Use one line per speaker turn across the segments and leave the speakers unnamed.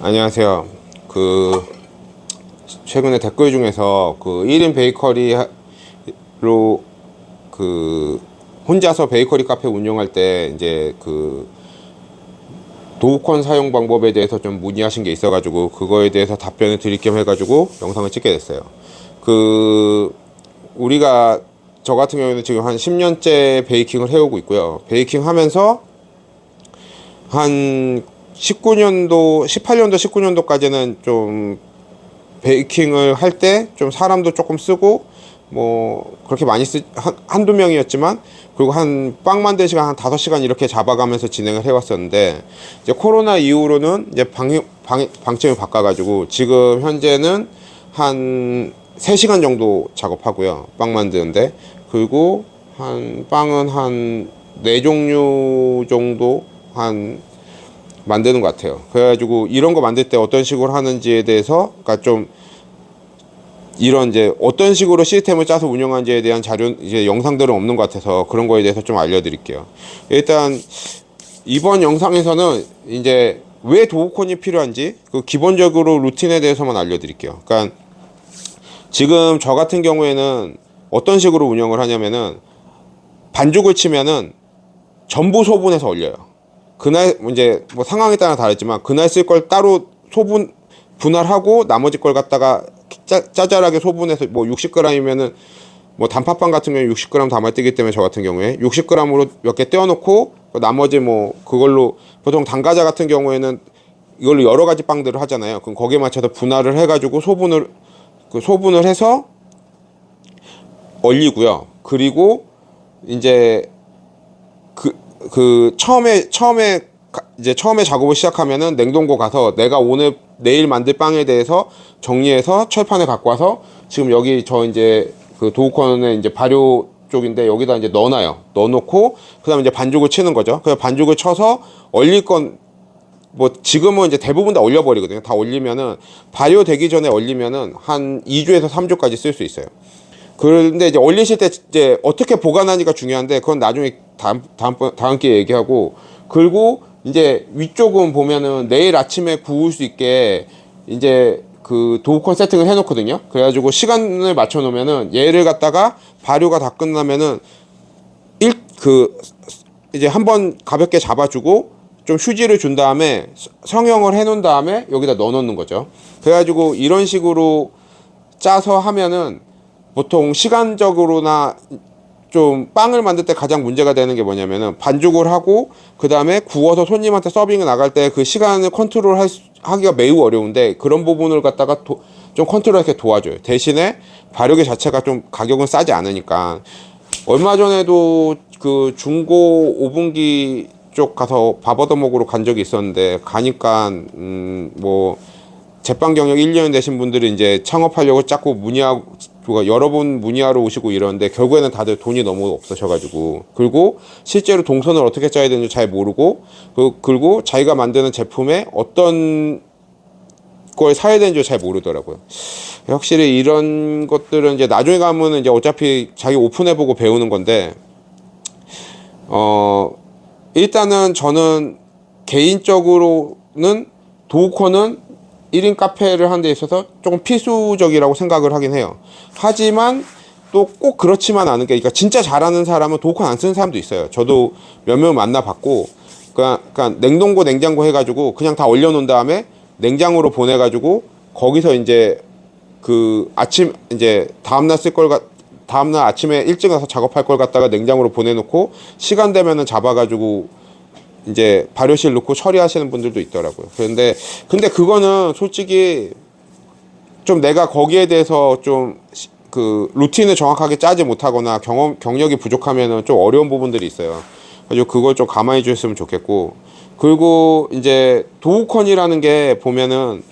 안녕하세요. 최근에 댓글 중에서 1인 베이커리로 혼자서 베이커리 카페 운영할 때 이제 도우콘 사용 방법에 대해서 좀 문의하신 게 있어가지고 그거에 대해서 답변을 드릴 겸 해가지고 영상을 찍게 됐어요. 우리가 저 같은 경우에는 지금 한 10년째 베이킹을 해오고 있고요. 베이킹 하면서 한 18년도, 19년도까지는 좀 베이킹을 할 때 좀 사람도 조금 쓰고 뭐 그렇게 많이 한두 명이었지만, 그리고 한 빵 만드는 시간 한 5시간 이렇게 잡아가면서 진행을 해왔었는데, 이제 코로나 이후로는 이제 방침을 바꿔가지고 지금 현재는 한 3시간 정도 작업하고요, 빵 만드는데. 그리고 빵은 한 4종류 정도 만드는 것 같아요. 그래가지고 이런 거 만들 때 어떤 식으로 하는지에 대해서, 그러니까 좀 이런 이제 어떤 식으로 시스템을 짜서 운영하는지에 대한 이제 영상들은 없는 것 같아서 그런 거에 대해서 좀 알려드릴게요. 일단 이번 영상에서는 이제 왜 도우콘이 필요한지 기본적으로 루틴에 대해서만 알려드릴게요. 그러니까 지금 저 같은 경우에는 어떤 식으로 운영을 하냐면은, 반죽을 치면은 전부 소분해서 얼려요. 그날 이제 뭐 상황에 따라 다르지만 그날 쓸 걸 따로 분할하고 나머지 걸 갖다가 짜잘하게 소분해서, 뭐 60g이면은 뭐 단팥빵 같은 경우에 60g 담아야 뜨기 때문에 저 같은 경우에 60g으로 몇 개 떼어놓고, 나머지 뭐 그걸로, 보통 당과자 같은 경우에는 이걸로 여러 가지 빵들을 하잖아요. 그럼 거기에 맞춰서 분할을 해가지고 소분을 해서 얼리고요. 그리고 이제 처음에 작업을 시작하면은 냉동고 가서 내가 내일 만들 빵에 대해서 정리해서 철판에 갖고 와서, 지금 여기 저 이제 도우콘의 이제 발효 쪽인데 여기다 이제 넣어놓고, 그 다음에 이제 반죽을 치는 거죠. 그래서 반죽을 쳐서 얼릴 건, 뭐 지금은 이제 대부분 다 얼려버리거든요. 다 얼리면은, 발효되기 전에 얼리면은 한 2주에서 3주까지 쓸 수 있어요. 그런데 이제 얼리실 때 이제 어떻게 보관하니까 중요한데, 그건 나중에 다음 기회에 얘기하고. 그리고 이제 위쪽은 보면은 내일 아침에 구울 수 있게 이제 도우콘 세팅을 해놓거든요. 그래가지고 시간을 맞춰 놓으면은, 얘를 갖다가 발효가 다 끝나면은 이제 한번 가볍게 잡아주고 좀 휴지를 준 다음에 성형을 해 놓은 다음에 여기다 넣어 놓는 거죠. 그래가지고 이런 식으로 짜서 하면은, 보통 시간적으로나 좀 빵을 만들 때 가장 문제가 되는 게 뭐냐면은, 반죽을 하고 그 다음에 구워서 손님한테 서빙을 나갈 때 그 시간을 하기가 매우 어려운데, 그런 부분을 갖다가 좀 컨트롤하게 도와줘요. 대신에 발효기 자체가 좀 가격은 싸지 않으니까. 얼마 전에도 중고 오븐기 쪽 가서 밥 얻어 먹으러 간 적이 있었는데, 가니까 뭐 제빵 경력 1년 되신 분들이 이제 창업하려고 자꾸 여러 번 문의하러 오시고 이러는데, 결국에는 다들 돈이 너무 없으셔가지고, 그리고 실제로 동선을 어떻게 짜야 되는지 잘 모르고, 그리고 자기가 만드는 제품에 어떤 걸 사야 되는지 잘 모르더라고요. 확실히 이런 것들은 이제 나중에 가면은 이제 어차피 자기 오픈해보고 배우는 건데, 일단은 저는 개인적으로는 도우콘은 1인 카페를 하는 데 있어서 조금 필수적이라고 생각을 하긴 해요. 하지만 또 꼭 그렇지만 않은 게, 그러니까 진짜 잘하는 사람은 도우콘 안 쓰는 사람도 있어요. 저도 몇 명 만나봤고, 그러니까 냉동고 냉장고 해가지고 그냥 다 얼려놓은 다음에 냉장고로 보내가지고, 거기서 이제 아침 이제 다음날 아침에 일찍 와서 작업할 걸 갖다가 냉장고로 보내놓고, 시간 되면은 잡아가지고 이제 발효실 넣고 처리하시는 분들도 있더라고요. 근데 그거는 솔직히 좀 내가 거기에 대해서 좀 루틴을 정확하게 짜지 못하거나 경력이 부족하면은 좀 어려운 부분들이 있어요. 그래서 그걸 좀 감안해 주셨으면 좋겠고. 그리고 이제 도우콘이라는 게 보면은,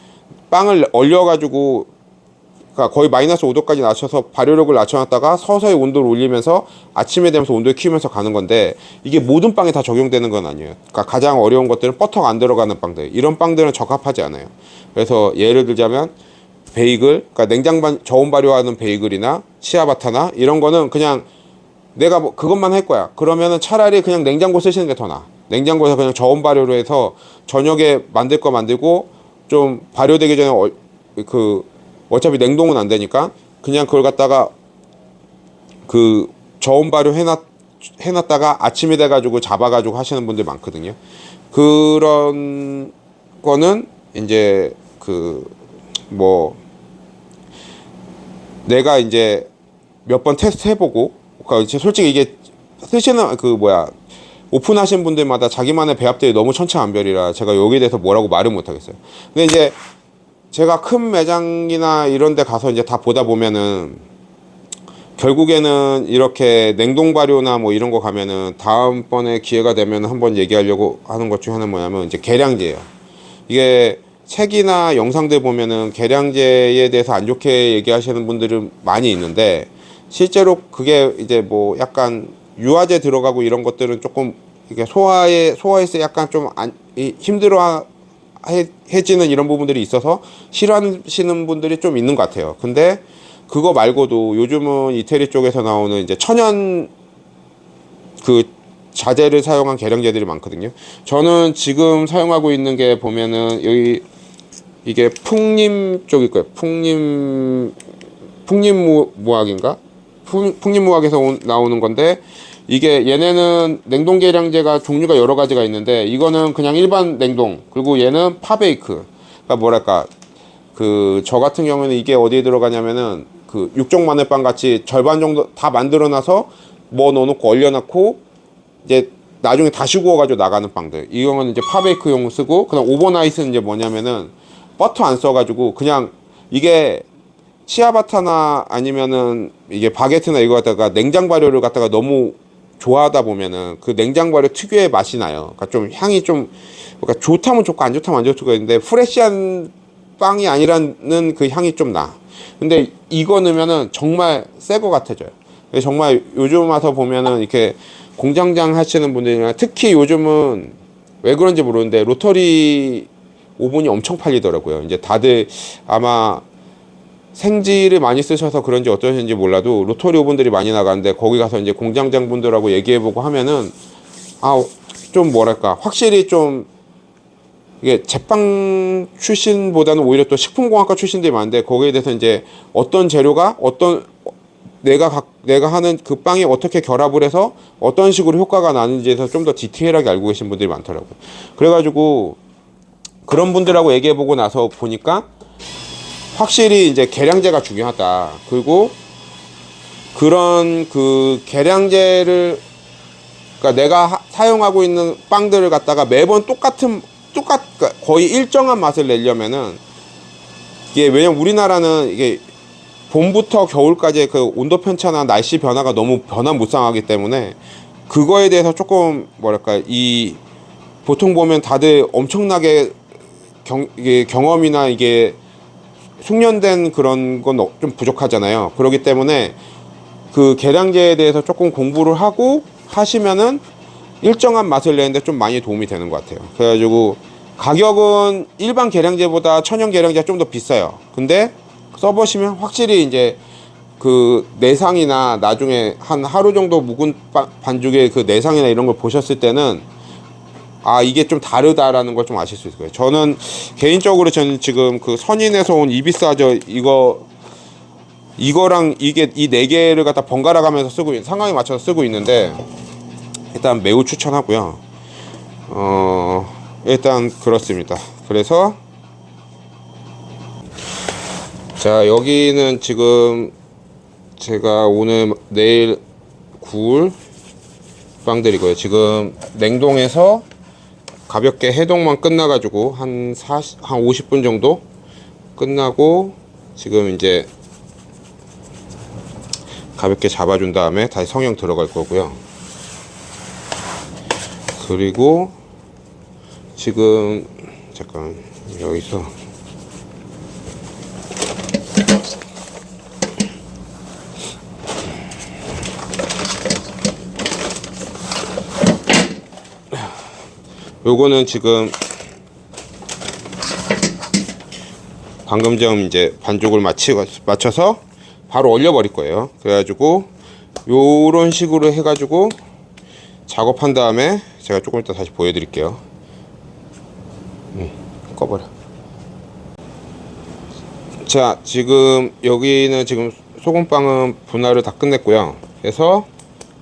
빵을 얼려가지고, 그러니까 거의 마이너스 5도까지 낮춰서 발효력을 낮춰놨다가 서서히 온도를 올리면서 아침에 되면서 온도를 키우면서 가는 건데, 이게 모든 빵에 다 적용되는 건 아니에요. 그러니까 가장 어려운 것들은 버터가 안 들어가는 빵들, 이런 빵들은 적합하지 않아요. 그래서 예를 들자면 베이글, 그러니까 저온 발효하는 베이글이나 치아바타나 이런 거는 그냥 내가 뭐 그것만 할 거야, 그러면은 차라리 그냥 냉장고 쓰시는 게 더 나아. 냉장고에서 그냥 저온 발효로 해서 저녁에 만들 거 만들고 좀 발효되기 전에 어차피 냉동은 안 되니까 그냥 그걸 갖다가 그 저온 발효 해놨다가 아침이 돼가지고 잡아가지고 하시는 분들 많거든요. 그런 거는 이제 뭐 내가 이제 몇 번 테스트 해보고, 그러니까 솔직히 이게 쓰시는 오픈하신 분들마다 자기만의 배합들이 너무 천차만별이라 제가 여기에 대해서 뭐라고 말을 못 하겠어요. 근데 이제 제가 큰 매장이나 이런 데 가서 이제 다 보다 보면은 결국에는 이렇게 냉동 발효나 뭐 이런 거 가면은 다음번에 기회가 되면 한번 얘기하려고 하는 것 중에 하나는 뭐냐면 이제 계량제예요. 이게 책이나 영상들 보면은 계량제에 대해서 안 좋게 얘기하시는 분들은 많이 있는데, 실제로 그게 이제 뭐 약간 유화제 들어가고 이런 것들은 조금 이게 소화에서 약간 좀 힘들어 해지는 이런 부분들이 있어서 싫어하시는 분들이 좀 있는 것 같아요. 근데 그거 말고도 요즘은 이태리 쪽에서 나오는 이제 천연 자재를 사용한 계량제들이 많거든요. 저는 지금 사용하고 있는 게 보면은 이게 풍림 쪽일 거예요. 풍림무학인가? 풍림무학에서 나오는 건데, 이게 얘네는 냉동 계량제가 종류가 여러 가지가 있는데, 이거는 그냥 일반 냉동, 그리고 얘는 파베이크. 그러니까 뭐랄까, 저 같은 경우는 이게 어디에 들어가냐면은 육종 마늘빵 같이 절반 정도 다 만들어놔서 뭐 넣어놓고 얼려놓고 이제 나중에 다시 구워가지고 나가는 빵들, 이거는 이제 파베이크용 쓰고, 그다음 오버나이트는 이제 뭐냐면은 버터 안 써가지고 그냥 이게 치아바타나 아니면은 이게 바게트나 이거 갖다가 냉장 발효를 갖다가 너무 좋아하다 보면은 그 냉장 발효 특유의 맛이 나요. 그러니까 좀 향이 좀, 그러니까 좋다면 좋고 안 좋다면 안 좋을 수가 있는데, 프레시한 빵이 아니라는 그 향이 좀 나. 근데 이거 넣으면은 정말 새 거 같아져요. 정말 요즘 와서 보면은 이렇게 공장장 하시는 분들이나 특히 요즘은 왜 그런지 모르는데 로터리 오븐이 엄청 팔리더라고요. 이제 다들 아마 생지를 많이 쓰셔서 그런지 어떠신지 몰라도 로터리 오븐들이 많이 나가는데, 거기 가서 이제 공장장 분들하고 얘기해보고 하면은 좀 뭐랄까, 확실히 좀 이게 제빵 출신보다는 오히려 또 식품공학과 출신들이 많은데, 거기에 대해서 이제 어떤 재료가 내가 하는 그 빵이 어떻게 결합을 해서 어떤 식으로 효과가 나는지에서 좀 더 디테일하게 알고 계신 분들이 많더라고요. 그래가지고 그런 분들하고 얘기해보고 나서 보니까 확실히 이제 계량제가 중요하다. 그리고 그런 계량제를, 그러니까 내가 사용하고 있는 빵들을 갖다가 매번 그러니까 거의 일정한 맛을 내려면은, 이게 왜냐면 우리나라는 이게 봄부터 겨울까지의 그 온도 편차나 날씨 변화가 너무 변화무쌍하기 때문에 그거에 대해서 조금 뭐랄까, 보통 보면 다들 엄청나게 이게 경험이나 이게 숙련된 그런 건 좀 부족하잖아요. 그렇기 때문에 그 계량제에 대해서 조금 공부를 하고 하시면은 일정한 맛을 내는데 좀 많이 도움이 되는 것 같아요. 그래가지고 가격은 일반 계량제보다 천연 계량제가 좀 더 비싸요. 근데 써보시면 확실히 이제 내상이나 나중에 한 하루 정도 묵은 반죽의 그 내상이나 이런 걸 보셨을 때는 이게 좀 다르다라는 걸 좀 아실 수 있을 거예요. 저는 개인적으로 지금 선인에서 온 이비사저 이거랑 이게 이 네 개를 갖다 번갈아 가면서 상황에 맞춰서 쓰고 있는데, 일단 매우 추천하고요. 일단 그렇습니다. 그래서 자, 여기는 지금 제가 오늘 내일 구울 빵들이고요. 지금 냉동해서 가볍게 해동만 끝나가지고 한 50분 정도 끝나고, 지금 이제 가볍게 잡아준 다음에 다시 성형 들어갈 거고요. 그리고 지금 잠깐 여기서 요거는 지금 방금 전 이제 반죽을 맞춰서 바로 얼려버릴 거예요. 그래가지고 요런 식으로 해가지고 작업한 다음에 제가 조금 이따 다시 보여드릴게요. 꺼버려. 자, 지금 여기는 지금 소금빵은 분할을 다 끝냈고요. 그래서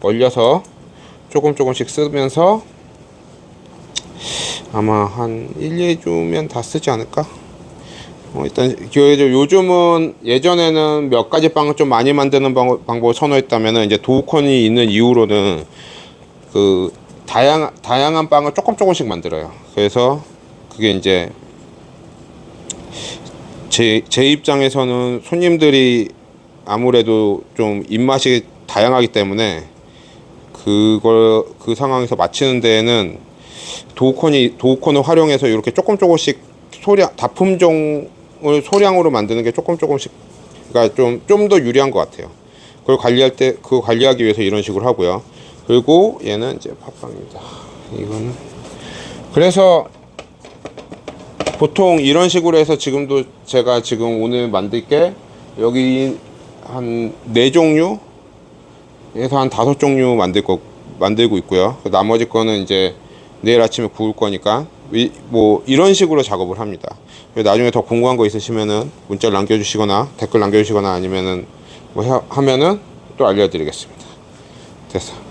얼려서 조금씩 쓰면서 아마 한 1, 2주면 다 쓰지 않을까? 일단 요즘은 예전에는 몇 가지 빵을 좀 많이 만드는 방법을 선호했다면은 이제 도우콘이 있는 이후로는 그 다양한 빵을 조금씩 만들어요. 그래서 그게 이제 제 입장에서는 손님들이 아무래도 좀 입맛이 다양하기 때문에 그 상황에서 맞추는 데에는 도우콘을 활용해서 이렇게 조금씩 다품종을 소량으로 만드는 게 조금씩, 그러니까 좀 더 유리한 것 같아요. 그걸 그거 관리하기 위해서 이런 식으로 하고요. 그리고 얘는 이제 팥빵입니다. 이거는 그래서 보통 이런 식으로 해서 지금도 제가 지금 오늘 만들 게 여기 한 4종류에서 한 5종류 만들고 있고요. 나머지 거는 이제 내일 아침에 구울 거니까 뭐 이런 식으로 작업을 합니다. 나중에 더 궁금한 거 있으시면은 문자를 남겨주시거나 댓글 남겨주시거나 아니면은 뭐 하면은 또 알려드리겠습니다. 됐어.